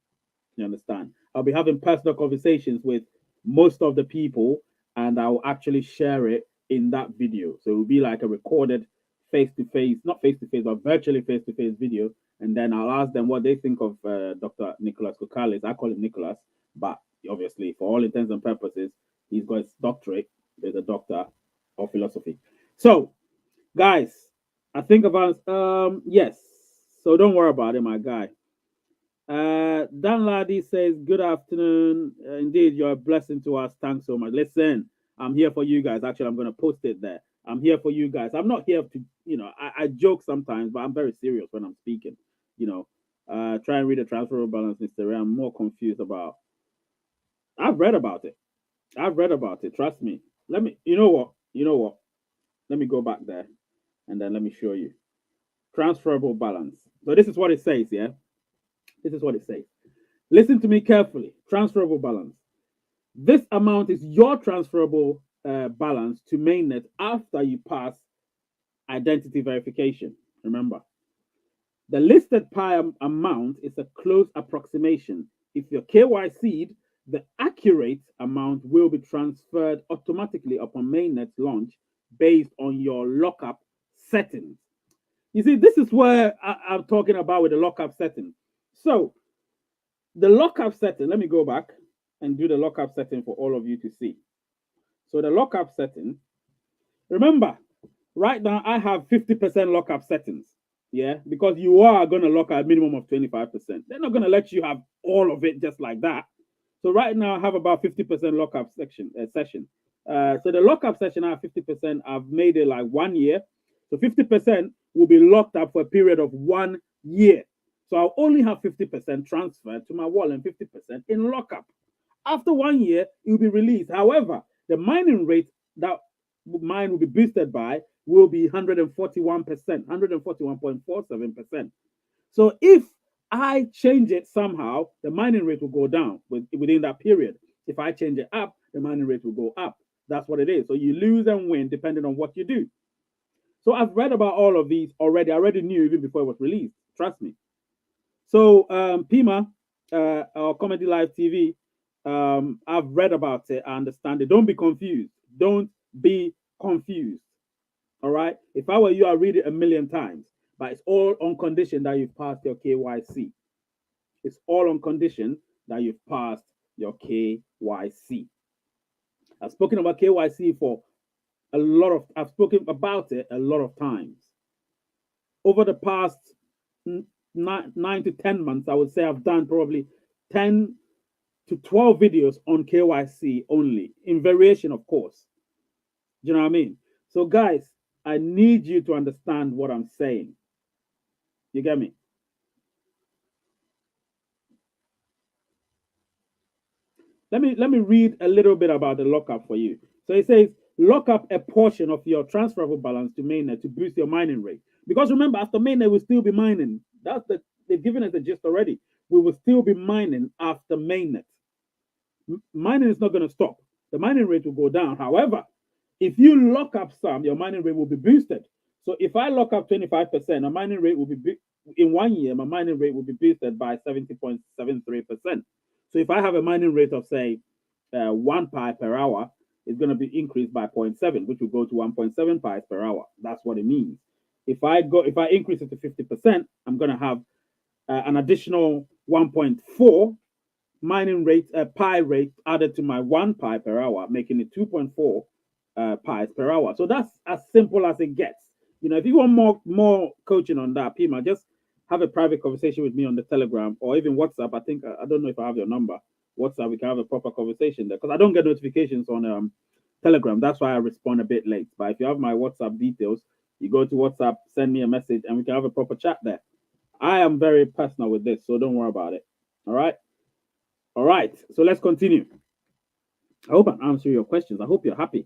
You understand? I'll be having personal conversations with most of the people, and I'll actually share it in that video. So it will be like a recorded face to face, not face to face, but virtually face to face video. And then I'll ask them what they think of Dr. Nicholas Kokalis. I call him Nicholas, but obviously, for all intents and purposes, he's got his doctorate. He's a doctor of philosophy. So, guys, I think about yes. So don't worry about it, my guy. Dan Ladi says, "Good afternoon. Indeed, you're a blessing to us. Thanks so much. Listen, I'm here for you guys. Actually, I'm going to post it there. I'm here for you guys. I'm not here to, I joke sometimes, but I'm very serious when I'm speaking. Try and read the transferable balance history. I'm more confused about. I've read about it. I've read about it. Trust me. Let me. You know what? You know what? Let me go back there, and then let me show you transferable balance. So this is what it says. Yeah, this is what it says. Listen to me carefully. Transferable balance. This amount is your transferable balance to Mainnet after you pass identity verification. Remember, the listed Pi amount is a close approximation. If you're KYC'd, the accurate amount will be transferred automatically upon Mainnet's launch based on your lockup settings. You see, this is where I'm talking about with the lockup setting. So, the lockup setting, let me go back and do the lockup setting for all of you to see. So, the lockup setting, remember, right now I have 50% lockup settings. Yeah, because you are going to lock a minimum of 25%. They're not going to let you have all of it just like that. So right now I have about 50% lockup session. So the lockup session I have 50%. I've made it like 1 year. So 50% will be locked up for a period of 1 year. So I'll only have 50% transferred to my wallet and 50% in lockup. After 1 year, it will be released. However, the mining rate that mine will be boosted by will be 141%, 141.47%. So if I change it somehow, the mining rate will go down within that period. If I change it up, the mining rate will go up. That's what it is. So you lose and win depending on what you do. So I've read about all of these already. I already knew even before it was released. Trust me. So Pima, or Comedy Live TV, I've read about it. I understand it. Don't be confused. Don't be confused. All right. If I were you, I'd read it a million times. But it's all on condition that you've passed your KYC. It's all on condition that you've passed your KYC. I've spoken about KYC for I've spoken about it a lot of times. Over the past 9 to 10 months, I would say I've done probably 10 to 12 videos on KYC only, in variation, of course. Do you know what I mean? So, guys, I need you to understand what I'm saying. You get me? Let me read a little bit about the lockup for you. So it says lock up a portion of your transferable balance to mainnet to boost your mining rate. Because remember, after mainnet, we'll still be mining. They've given us the gist already. We will still be mining after mainnet. Mining is not going to stop. The mining rate will go down. However, if you lock up some, your mining rate will be boosted. So if I lock up 25%, my mining rate will be in 1 year, my mining rate will be boosted by 70.73%. So if I have a mining rate of say 1 pi per hour, it's going to be increased by 0.7, which will go to 1.7 pi per hour. That's what it means. If I increase it to 50%, I'm going to have an additional 1.4 mining rate, pi rate added to my 1 pi per hour, making it 2.4 pies per hour. So that's as simple as it gets. You know, if you want more coaching on that, Pima, just have a private conversation with me on the Telegram or even WhatsApp. I think I don't know if I have your number. WhatsApp, we can have a proper conversation there because I don't get notifications on Telegram. That's why I respond a bit late. But if you have my WhatsApp details, you go to WhatsApp, send me a message, and we can have a proper chat there. I am very personal with this, so don't worry about it. All right. All right. So let's continue. I hope I'm answering your questions. I hope you're happy.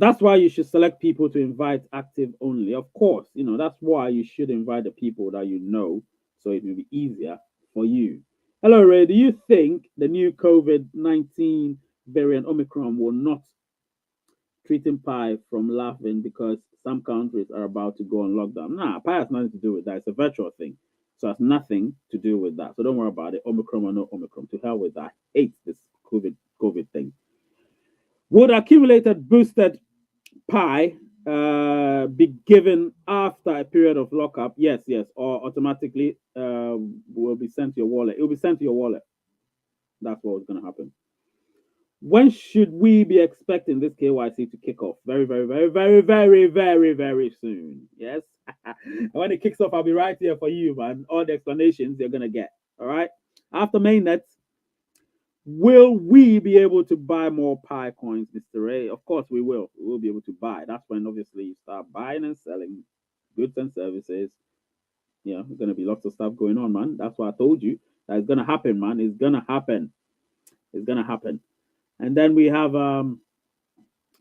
That's why you should select people to invite active only. Of course, you know, that's why you should invite the people that you know so it will be easier for you. Hello, Ray. Do you think the new COVID-19 variant Omicron will not treating Pi from laughing because some countries are about to go on lockdown? Nah, Pi has nothing to do with that. It's a virtual thing. So it has nothing to do with that. So don't worry about it. Omicron or no Omicron. To hell with that. I hate this COVID thing. Would accumulated boosted Pi be given after a period of lockup? Yes, or automatically will be sent to your wallet. It will be sent to your wallet. That's what's going to happen. When should we be expecting this KYC to kick off? Very, very, very, very, very, very, very soon. Yes. When it kicks off, I'll be right here for you, man. All the explanations you're going to get. All right. After mainnet, will we be able to buy more Pi coins, Mr. Ray? Of course we will. We will be able to buy. That's when obviously you start buying and selling goods and services. Yeah, there's going to be lots of stuff going on, man. That's why I told you that it's going to happen, man. It's going to happen. It's going to happen. And then we have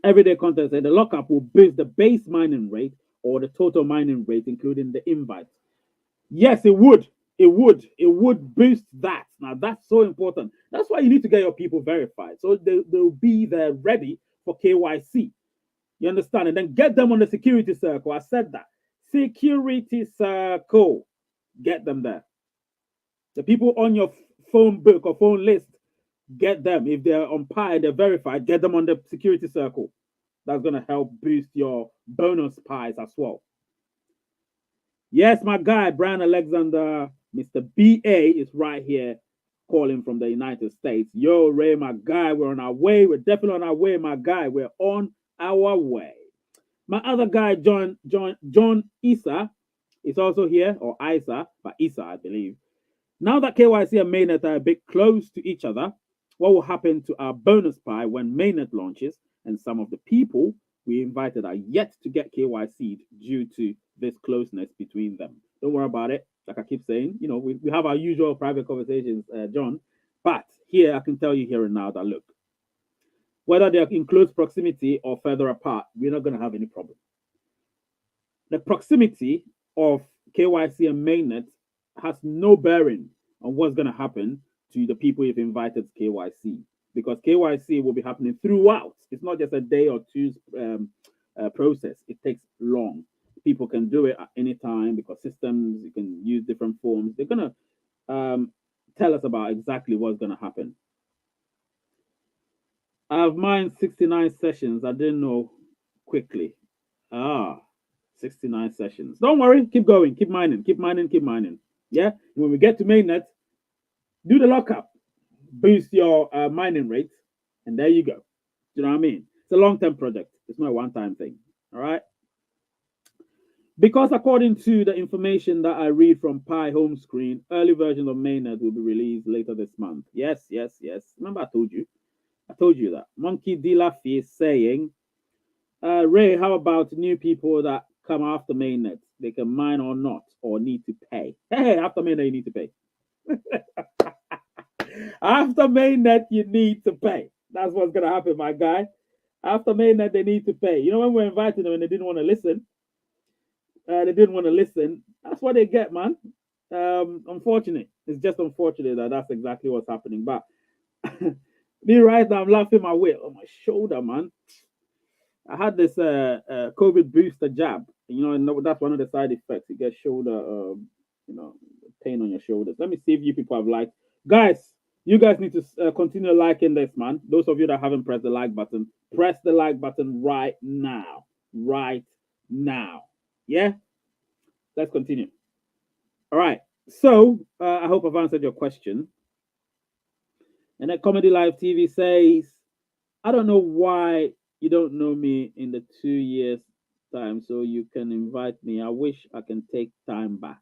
everyday content. The lockup will boost the base mining rate or the total mining rate, including the invite. Yes, it would. It would boost that. Now that's so important. That's why you need to get your people verified. So they'll be there ready for KYC. You understand? And then get them on the security circle. I said that. Security circle. Get them there. The people on your phone book or phone list, get them. If they're on Pi, they're verified, get them on the security circle. That's going to help boost your bonus Pies as well. Yes, my guy, Brian Alexander, Mr. BA is right here calling from the United States. Yo, Ray, my guy, we're on our way. We're definitely on our way, my guy. We're on our way. My other guy, John Issa, is also here, or Isa, but Issa, I believe. Now that KYC and Mainnet are a bit close to each other, what will happen to our bonus Pi when Mainnet launches and some of the people we invited are yet to get KYC'd due to this closeness between them? Don't worry about it. Like I keep saying, you know, we have our usual private conversations, John. But here, I can tell you here and now that, look, whether they're in close proximity or further apart, we're not going to have any problem. The proximity of KYC and Mainnet has no bearing on what's going to happen to the people you've invited to KYC, because KYC will be happening throughout. It's not just a day or two's process. It takes long. People can do it at any time because systems, you can use different forms. They're going to tell us about exactly what's going to happen. I've mined 69 sessions. I didn't know quickly. Ah, 69 sessions. Don't worry. Keep going. Keep mining. Keep mining. Keep mining. Yeah. When we get to mainnet, do the lockup, boost your mining rate, and there you go. Do you know what I mean? It's a long-term project. It's not a one-time thing. All right. Because according to the information that I read from Pi home screen, early versions of mainnet will be released later this month. Yes, yes, yes. Remember, I told you. I told you that. Monkey D. Laffy is saying, Ray, how about new people that come after mainnet? They can mine or not, or need to pay. Hey, after mainnet, you need to pay. After mainnet, you need to pay. That's what's going to happen, my guy. After mainnet, they need to pay. You know, when we're inviting them and they didn't want to listen, that's what they get, man. Unfortunate. It's just unfortunate that that's exactly what's happening. But me right now, I'm laughing my way on my shoulder, man. I had this COVID booster jab. You know, and that's one of the side effects. You get shoulder, pain on your shoulders. Let me see if you people have liked. Guys, you guys need to continue liking this, man. Those of you that haven't pressed the like button, press the like button right now. Right now. Yeah? Let's continue. All right. So, I hope I've answered your question. And then Comedy Live TV says, I don't know why you don't know me in the 2 years time, so you can invite me. I wish I can take time back.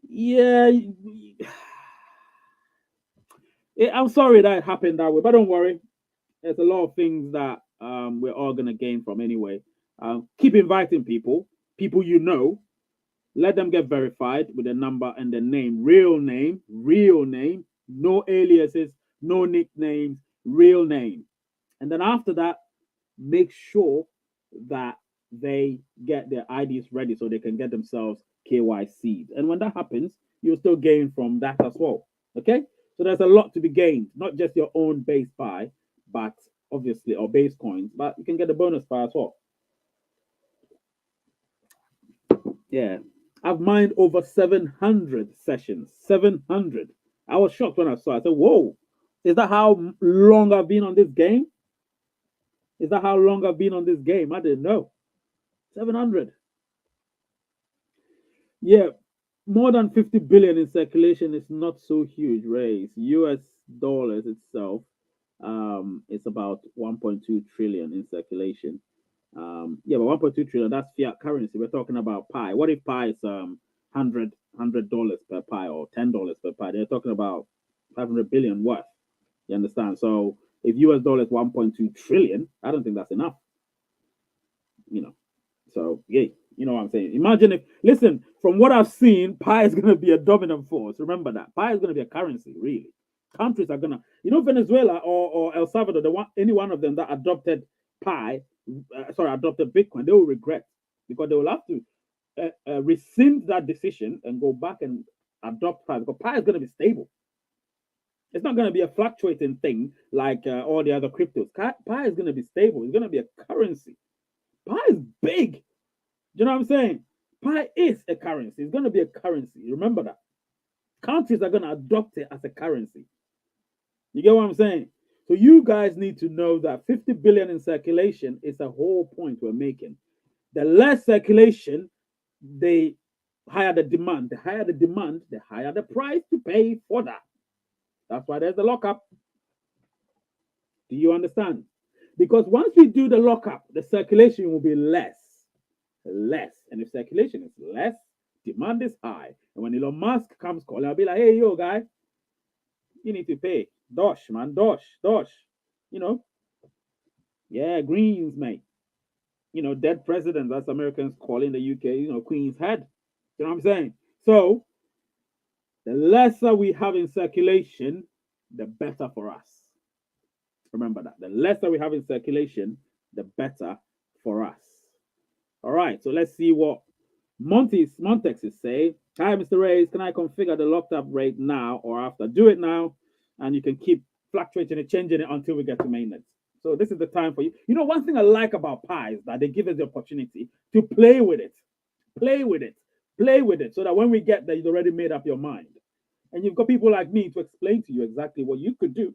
Yeah, I'm sorry that it happened that way, but don't worry. There's a lot of things that we're all gonna gain from anyway. Keep inviting people you know. Let them get verified with the number and the name, real name, no aliases, no nicknames, real name. And then after that, make sure that they get their IDs ready so they can get themselves KYC'd. And when that happens, you'll still gain from that as well. Okay? So there's a lot to be gained, not just your own base buy, but obviously, or base coins, but you can get a bonus buy as well. Yeah. I've mined over 700 sessions. 700. I was shocked when I saw it. I said, whoa, is that how long I've been on this game? Is that how long I've been on this game? I didn't know. 700. Yeah, more than 50 billion in circulation is not so huge, raise. US dollars itself, it's about 1.2 trillion in circulation. Yeah, but 1.2 trillion, that's fiat currency. We're talking about pi. What if pi is $100 per pi or $10 per pi? They're talking about 500 billion worth. You understand? So if US dollars 1.2 trillion, I don't think that's enough. You know, so yeah, you know what I'm saying. Imagine if, listen, from what I've seen, pi is going to be a dominant force. Remember that pi is going to be a currency, really. Countries are going to, Venezuela or El Salvador, any one of them that adopted pi, adopted Bitcoin, they will regret, because they will have to rescind that decision and go back and adopt pi, because pi is going to be stable. It's not going to be a fluctuating thing like all the other cryptos. Pi is going to be stable. It's going to be a currency. Pi is big. Do you know what I'm saying? Pi is a currency. It's going to be a currency. Remember that. Countries are going to adopt it as a currency. You get what I'm saying? So you guys need to know that 50 billion in circulation is a whole point we're making. The less circulation, the higher the demand. The higher the demand, the higher the price to pay for that. That's why there's the lockup. Do you understand? Because once we do the lockup, the circulation will be less. And if circulation is less, demand is high. And when Elon Musk comes calling, I'll be like, hey, yo, guy, you need to pay. Dosh, man, dosh. You know? Yeah, greens, mate. Dead president, that's Americans calling the UK, Queen's head. You know what I'm saying? So, the lesser we have in circulation, the better for us. Remember that. The lesser we have in circulation, the better for us. All right, so let's see what Montex is saying. Hi, Mr. Reyes. Can I configure the locked up rate now or after? Do it now, and you can keep fluctuating and changing it until we get to mainnet. So this is the time for you. You know, one thing I like about Pi is that they give us the opportunity to play with it, play with it, play with it, so that when we get there, you've already made up your mind. And you've got people like me to explain to you exactly what you could do.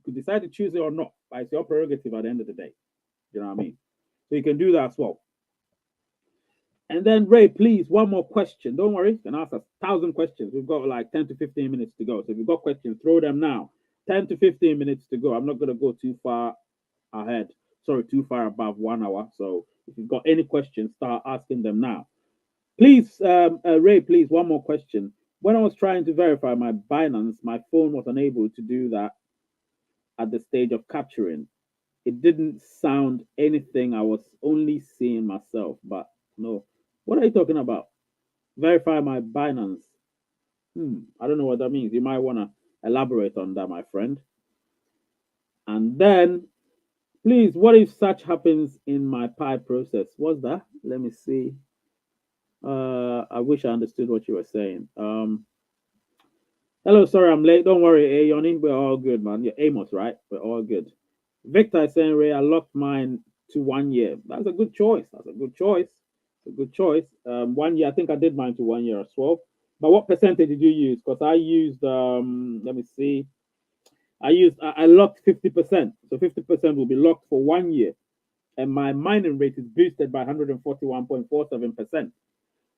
Could decide to choose it or not, but it's your prerogative at the end of the day. You know what I mean? So you can do that as well. And then Ray, please, one more question. Don't worry, you can ask 1,000 questions. We've got like 10 to 15 minutes to go. So if you've got questions, throw them now. 10 to 15 minutes to go. I'm not going to go too far ahead. Sorry, too far above 1 hour. So if you've got any questions, start asking them now. Please, Ray, please, one more question. When I was trying to verify my Binance, my phone was unable to do that at the stage of capturing. It didn't sound anything. I was only seeing myself, but no. What are you talking about? Verify my Binance. I don't know what that means. You might want to elaborate on that, my friend. And then, please, what if such happens in my Pi process? What's that? Let me see. I wish I understood what you were saying. Hello, sorry I'm late. Don't worry, Yoni. We're all good, man. You're Amos, right? We're all good. Victor is saying, Ray, I locked mine to 1 year. That's a good choice. That's a good choice. It's a good choice. 1 year, I think I did mine to 1 year as well. But what percentage did you use? Because I used, let me see, I locked 50%. So 50% will be locked for 1 year. And my mining rate is boosted by 141.47%.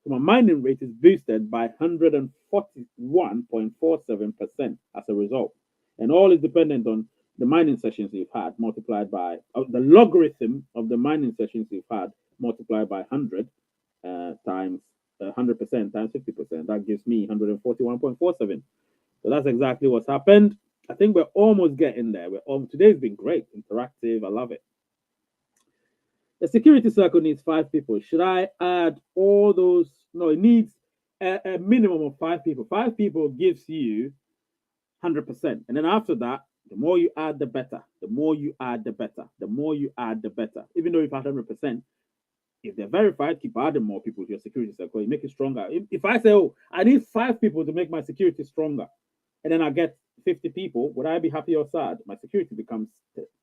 So my mining rate is boosted by 141.47% as a result. And all is dependent on the mining sessions you've had multiplied by the logarithm of the mining sessions you've had multiplied by 100 times 100% times 50%. That gives me 141.47. So that's exactly what's happened. I think we're almost getting there. Today's been great, interactive. I love it. The security circle needs 5 people. Should I add all those? No, it needs a minimum of 5 people. 5 people gives you 100%. And then after that, the more you add, the better. The more you add, the better. The more you add, the better. Even though you've had 100%, if they're verified, keep adding more people to your security circle. You make it stronger. If I say, oh, I need 5 people to make my security stronger, and then I get 50 people, would I be happy or sad? My security becomes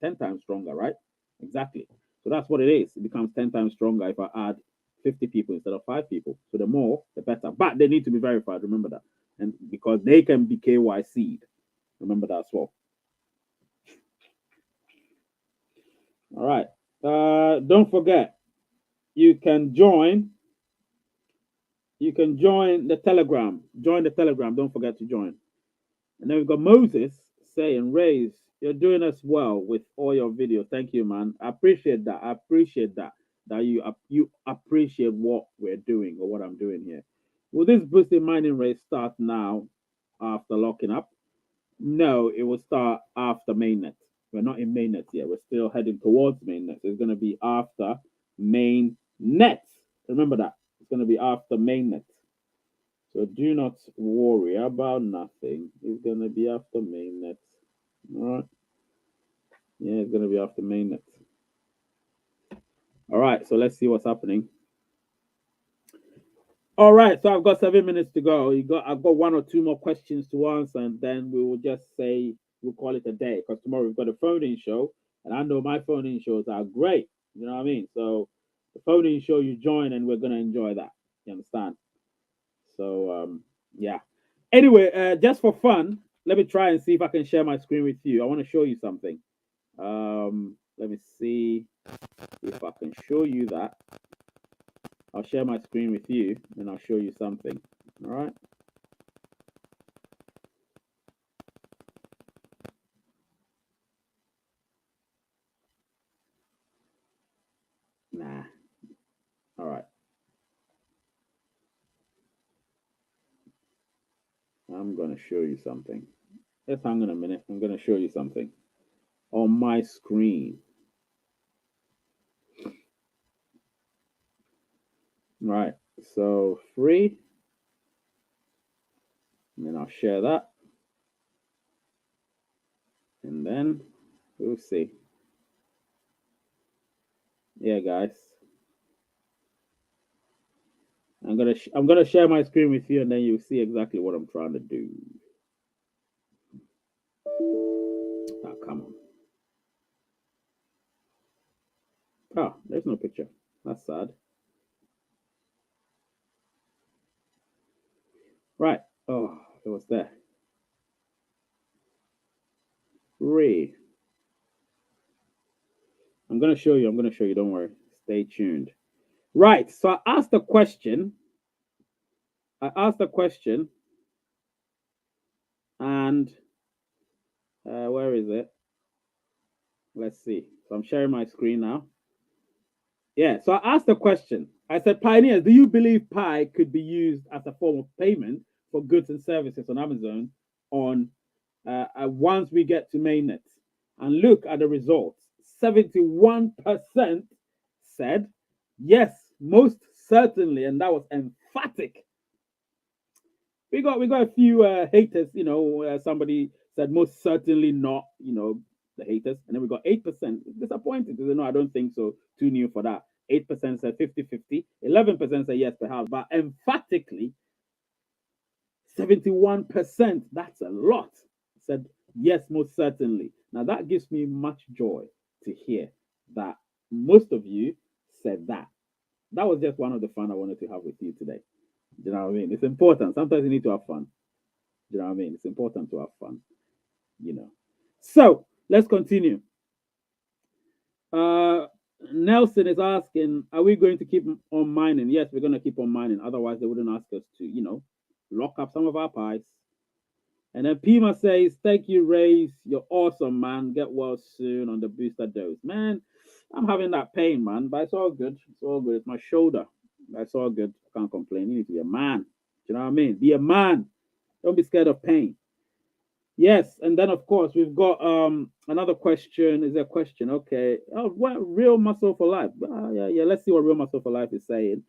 10 times stronger, right? Exactly. So that's what it is. It becomes 10 times stronger if I add 50 people instead of 5 people. So the more, the better. But they need to be verified. Remember that. And because they can be KYC'd. Remember that as well. All right. Don't forget, you can join. You can join the Telegram. Join the Telegram. Don't forget to join. And then we've got Moses saying, Raise, you're doing us well with all your videos. Thank you, man. I appreciate that. I appreciate that. That you appreciate what we're doing or what I'm doing here. Will this boosted mining rate start now after locking up? No, it will start after mainnet. We're not in mainnet yet. We're still heading towards mainnet. So it's going to be after mainnet. Remember that. It's going to be after mainnet. So do not worry about nothing. It's going to be after mainnet. All right. Yeah, it's going to be after mainnet. All right. So let's see what's happening. All right. So I've got 7 minutes to go. I've got 1 or 2 more questions to answer, and then we will just say we'll call it a day because tomorrow we've got a phone-in show, and I know my phone-in shows are great. You know what I mean? So the phone-in show you join, and we're going to enjoy that. You understand? So yeah. Anyway, just for fun, let me try and see if I can share my screen with you. I want to show you something. Let me see if I can show you that. I'll share my screen with you and I'll show you something. All right. Nah. All right. I'm going to show you something. Let's hang on a minute. I'm going to show you something on my screen. Right. So free. And then I'll share that. And then we'll see. Yeah, guys. I'm gonna share my screen with you, and then you'll see exactly what I'm trying to do. Ah, come on. Ah, there's no picture. That's sad. Right. Oh, it was there. Ray. I'm gonna show you. I'm gonna show you. Don't worry. Stay tuned. Right. So I asked a question. I asked a question, and where is it? Let's see. So I'm sharing my screen now. Yeah. So I asked a question. I said, Pioneers, do you believe Pi could be used as a form of payment for goods and services on Amazon on once we get to Mainnet? And look at the results. 71% said yes, most certainly, and that was emphatic. We got a few haters. Somebody said most certainly not. The haters, and then we got 8% disappointed. They said, no, I don't think so. Too new for that. 8% said 50-50. 11% said yes, perhaps, but emphatically 71%. That's a lot. Said yes, most certainly. Now that gives me much joy to hear that most of you said that. That was just one of the fun I wanted to have with you today. Do you know what I mean? It's important. Sometimes you need to have fun. Do you know what I mean? It's important to have fun. You know. So let's continue. Uh, Nelson is asking, are we going to keep on mining? Yes, we're going to keep on mining. Otherwise, they wouldn't ask us to, lock up some of our pies. And then Pima says, thank you, Race. You're awesome, man. Get well soon on the booster dose. Man, I'm having that pain, man, but it's all good. It's all good. It's my shoulder. That's all good. I can't complain. You need to be a man. Do you know what I mean? Be a man. Don't be scared of pain. Yes, and then of course we've got another question. Is there a question? Okay. Oh, what real muscle for life? Yeah. Let's see what real muscle for life is saying.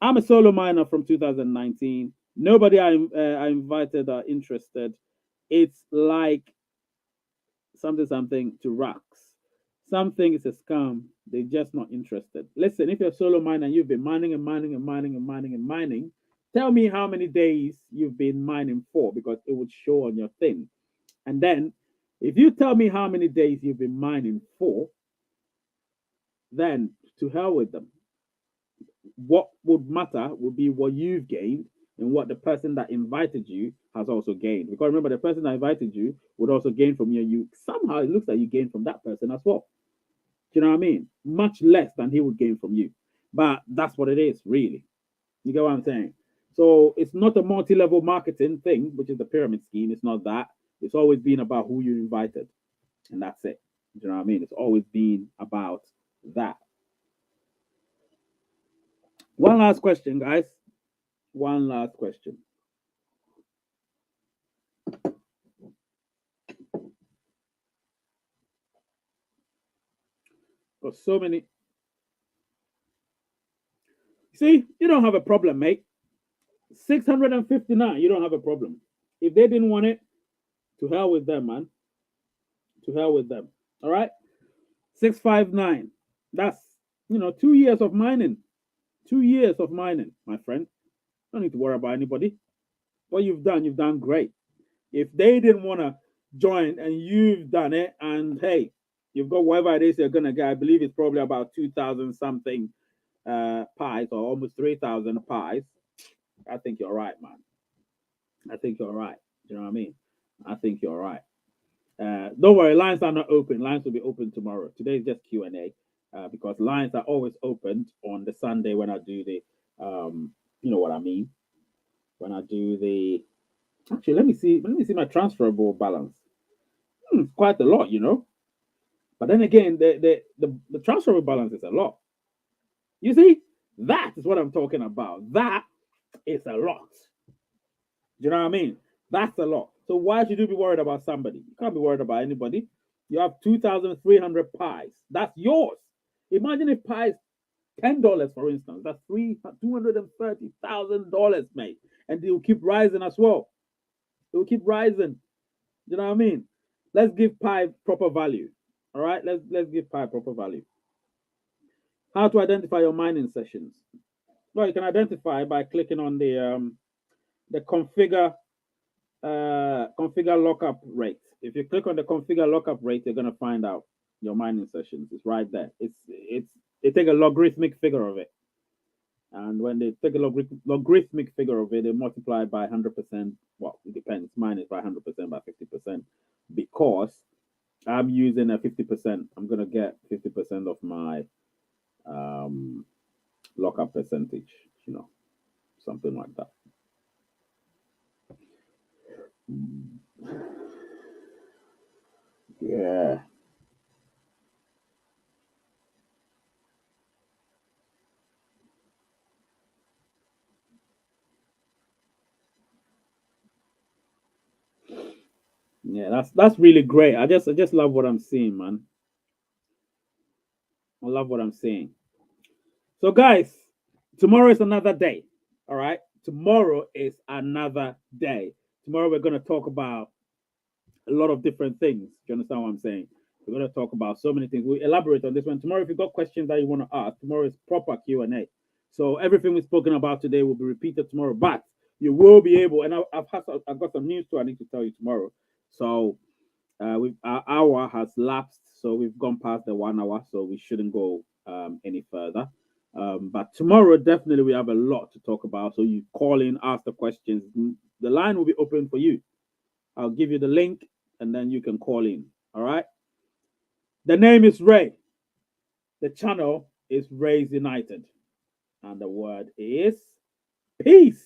I'm a solo miner from 2019. Nobody I invited are interested. It's like something to rocks. Something is a scam. They're just not interested. Listen, if you're a solo miner and you've been mining and mining and mining and mining and mining, tell me how many days you've been mining for because it would show on your thing. And then if you tell me how many days you've been mining for, then to hell with them. What would matter would be what you've gained and what the person that invited you has also gained. Because remember, the person that invited you would also gain from you. You somehow it looks like you gain from that person as well. Do you know what I mean? Much less than he would gain from you. But that's what it is, really. You get what I'm saying? So it's not a multi-level marketing thing, which is the pyramid scheme. It's not that. It's always been about who you invited. And that's it. Do you know what I mean? It's always been about that. One last question, guys. One last question. Got so many. See, you don't have a problem, mate. 659, you don't have a problem. If they didn't want it, to hell with them, man. To hell with them. All right? 659. That's, 2 years of mining. 2 years of mining, my friend. Don't need to worry about anybody. What you've done great. If they didn't want to join and you've done it, and hey, you've got whatever it is you're gonna get. I believe it's probably about 2,000 something pies or almost 3,000 pies. I think you're right, man. I think you're right. You know what I mean? I think you're right. Don't worry, lines are not open. Lines will be open tomorrow. Today is just Q&A because lines are always opened on the Sunday when I do the, you know what I mean? When I do the, actually, let me see. Let me see my transferable balance. Quite a lot, But then again, the transferable balance is a lot. You see, that is what I'm talking about. That is a lot. Do you know what I mean? That's a lot. So why should you be worried about somebody? You can't be worried about anybody. You have 2,300 pies. That's yours. Imagine if pies $10, for instance. That's $230,000, mate. And they will keep rising as well. It will keep rising. You know what I mean? Let's give pi proper value. All right, let's give pi proper value. How to identify your mining sessions. Well, you can identify by clicking on the configure lockup rate. If you click on the configure lockup rate, you're gonna find out your mining sessions. It's right there. It's they take a logarithmic figure of it, and when they take a logarithmic figure of it, they multiply by 100%. Well, it depends. Mine is by 100% by 50% because I'm using a 50%. I'm gonna get 50% of my um, lockup percentage. You know, something like that. Yeah. Yeah, that's really great. I just love what I'm seeing, man. I love what I'm seeing. So guys, tomorrow is another day. All right. Tomorrow is another day. Tomorrow we're gonna talk about a lot of different things. Do you understand what I'm saying? We're gonna talk about so many things. We elaborate on this one. Tomorrow, if you've got questions that you want to ask, tomorrow is proper Q&A. So everything we've spoken about today will be repeated tomorrow, but you will be able, and I've got some news too I need to tell you tomorrow. So our hour has lapsed, so we've gone past the 1 hour, so we shouldn't go any further. But tomorrow, definitely, we have a lot to talk about. So you call in, ask the questions. The line will be open for you. I'll give you the link, and then you can call in. All right. The name is Ray. The channel is Rays United, and the word is peace.